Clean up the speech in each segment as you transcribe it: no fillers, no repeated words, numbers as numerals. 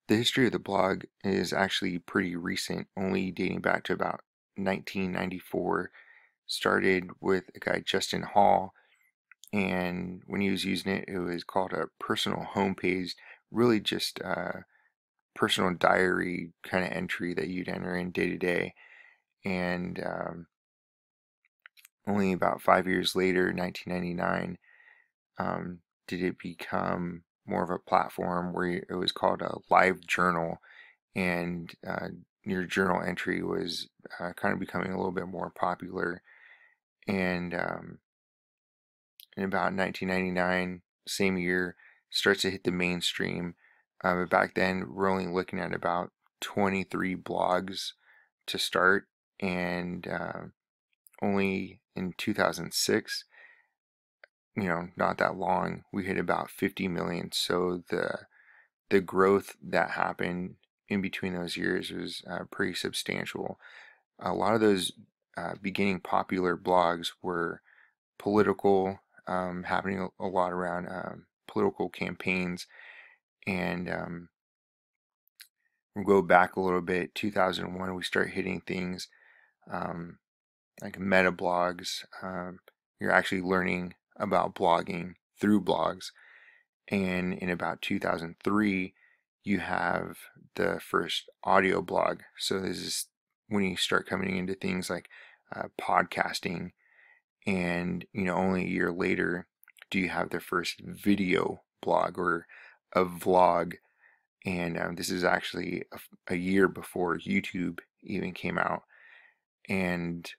The history of the blog is actually pretty recent, only dating back to about 1994. Started with a guy, Justin Hall, and when he was using it, it was called a personal homepage, really just a personal diary kind of entry that you'd enter in day to day. And only about 5 years later, 1999, did it become more of a platform where it was called a live journal, and your journal entry was kind of becoming a little bit more popular. And in about 1999, same year, starts to hit the mainstream. But back then, we're only looking at about 23 blogs to start, and only in 2006, not that long, we hit about 50 million. So the growth that happened in between those years was pretty substantial. A lot of those beginning popular blogs were political, happening a lot around political campaigns. And we'll go back a little bit, 2001, we start hitting things um, like meta blogs. You're actually learning about blogging through blogs. And in about 2003, you have the first audio blog. So this is when you start coming into things like podcasting. And only a year later do you have the first video blog, or a vlog. And this is actually a year before YouTube even came out. And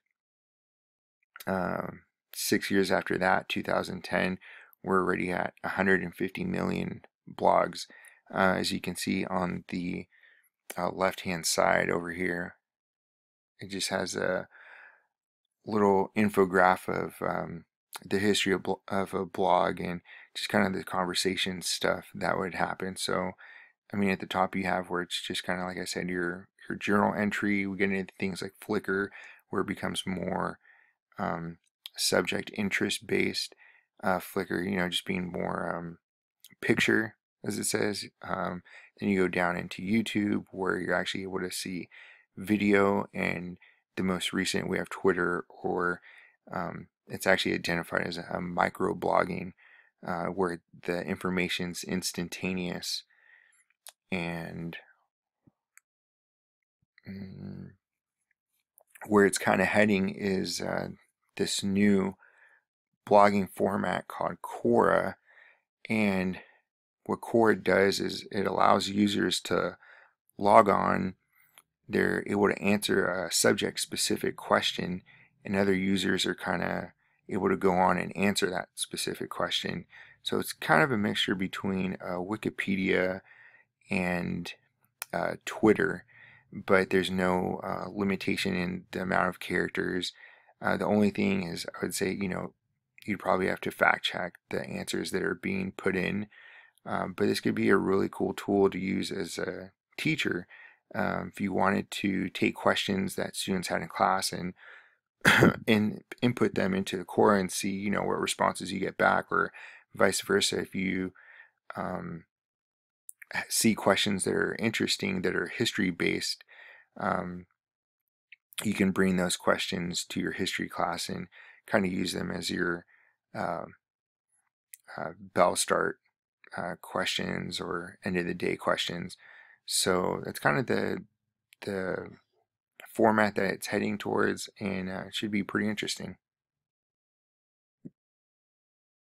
um, 6 years after that, 2010, we're already at 150 million blogs. As you can see on the left-hand side over here, it just has a little infograph of the history of a blog, and just kind of the conversation stuff that would happen. So, I mean, at the top you have where it's just kind of, like I said, your journal entry. We get into things like Flickr, where it becomes more um, subject interest based. Flickr, just being more picture, as it says. Then you go down into YouTube, where you're actually able to see video, and the most recent we have Twitter, or it's actually identified as a micro blogging, where the information's instantaneous. And mm, where it's kind of heading is this new blogging format called Quora. And what Quora does is it allows users to log on. They're able to answer a subject specific question, and other users are kind of able to go on and answer that specific question. So it's kind of a mixture between Wikipedia and Twitter, but there's no limitation in the amount of characters. The only thing is, I would say, you'd probably have to fact check the answers that are being put in. But this could be a really cool tool to use as a teacher, if you wanted to take questions that students had in class and and input them into the Quora and see, what responses you get back, or vice versa. If you um, see questions that are interesting, that are history based, um, you can bring those questions to your history class and kind of use them as your uh, bell start questions, or end of the day questions. So that's kind of the format that it's heading towards, and it should be pretty interesting.